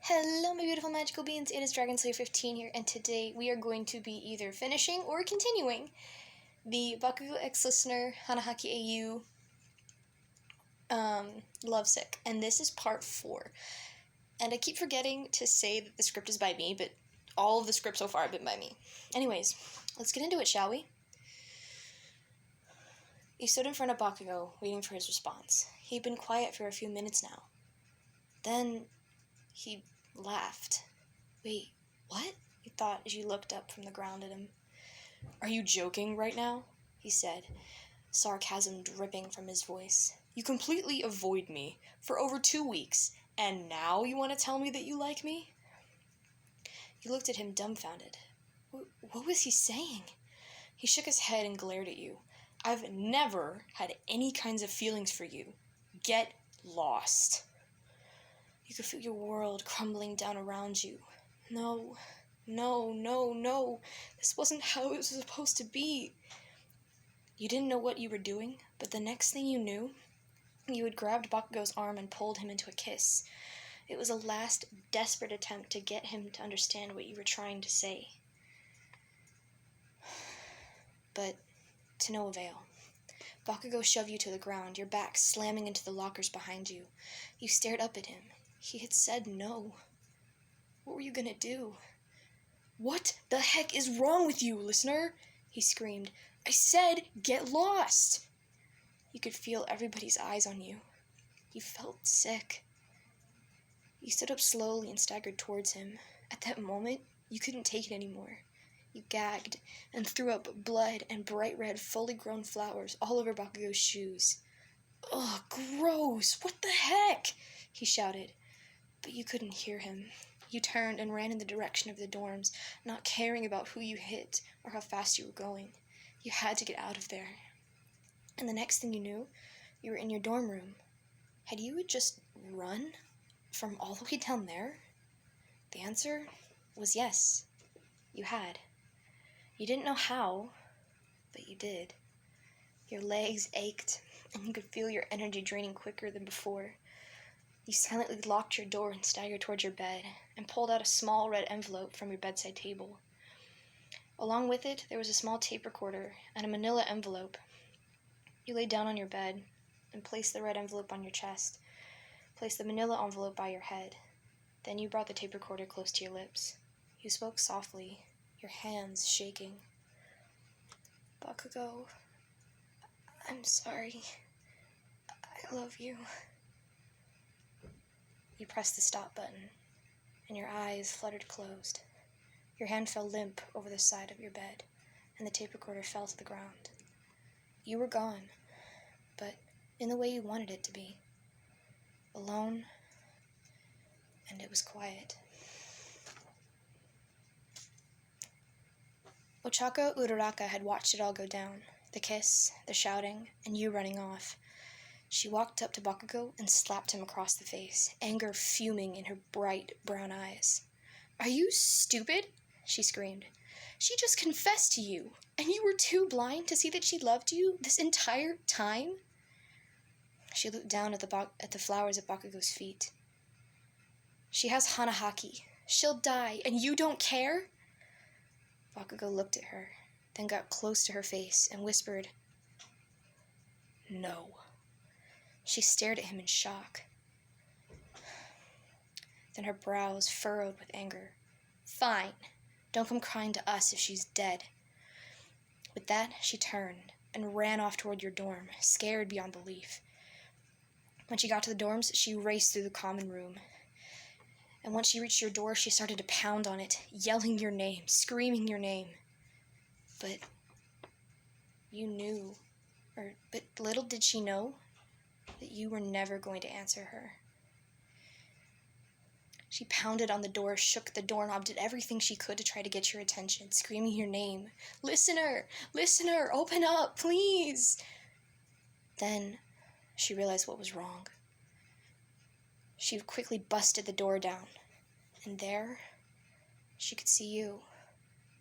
Hello my beautiful magical beings, it is Dragon Slayer 15 here, and today we are going to be either finishing or continuing the Bakugou X-Listener Hanahaki AU Lovesick, and this is part 4. And I keep forgetting to say that the script is by me, but all of the scripts so far have been by me. Anyways, let's get into it, shall we? He stood in front of Bakugou, waiting for his response. He'd been quiet for a few minutes now. Then he laughed. Wait, what? He thought as he looked up from the ground at him. Are you joking right now? He said, sarcasm dripping from his voice. You completely avoid me for over 2 weeks, and now you want to tell me that you like me? You looked at him dumbfounded. What was he saying? He shook his head and glared at you. I've never had any kinds of feelings for you. Get lost. You could feel your world crumbling down around you. No. This wasn't how it was supposed to be. You didn't know what you were doing, but the next thing you knew, you had grabbed Bakugou's arm and pulled him into a kiss. It was a last desperate attempt to get him to understand what you were trying to say. But to no avail. Bakugou shoved you to the ground, your back slamming into the lockers behind you. You stared up at him. He had said no. What were you gonna do? What the heck is wrong with you, listener? He screamed. I said get lost! You could feel everybody's eyes on you. You felt sick. You stood up slowly and staggered towards him. At that moment, you couldn't take it anymore. You gagged and threw up blood and bright red, fully grown flowers all over Bakugou's shoes. Ugh, gross! What the heck? He shouted. But you couldn't hear him. You turned and ran in the direction of the dorms, not caring about who you hit or how fast you were going. You had to get out of there. And the next thing you knew, you were in your dorm room. Had you just run from all the way down there? The answer was yes, you had. You didn't know how, but you did. Your legs ached, and you could feel your energy draining quicker than before. You silently locked your door and staggered towards your bed, and pulled out a small red envelope from your bedside table. Along with it, there was a small tape recorder and a manila envelope. You lay down on your bed and placed the red envelope on your chest. Placed the manila envelope by your head. Then you brought the tape recorder close to your lips. You spoke softly, your hands shaking. Bakugou, I'm sorry. I love you. You pressed the stop button, and your eyes fluttered closed. Your hand fell limp over the side of your bed, and the tape recorder fell to the ground. You were gone, but in the way you wanted it to be. Alone, and it was quiet. Ochako Uraraka had watched it all go down, the kiss, the shouting, and you running off. She walked up to Bakugou and slapped him across the face, anger fuming in her bright brown eyes. Are you stupid? She screamed. She just confessed to you, and you were too blind to see that she loved you this entire time? She looked down at the flowers at Bakugou's feet. She has Hanahaki. She'll die, and you don't care? Bakugou looked at her, then got close to her face and whispered, No. She stared at him in shock. Then her brows furrowed with anger. Fine. Don't come crying to us if she's dead. With that, she turned and ran off toward your dorm, scared beyond belief. When she got to the dorms, she raced through the common room. And once she reached your door, she started to pound on it, yelling your name, screaming your name. But you knew, but little did she know, that you were never going to answer her. She pounded on the door, shook the doorknob, did everything she could to try to get your attention, screaming your name. Listener! Listener! Open up, please! Then she realized what was wrong. She quickly busted the door down, and there she could see you,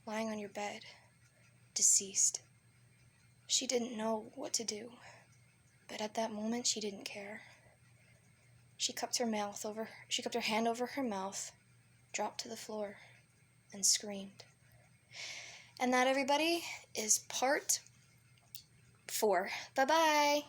lying on your bed, deceased. She didn't know what to do. But at that moment, she didn't care. She cupped her hand over her mouth, dropped to the floor, and screamed. And that, everybody, is part 4. Bye-bye!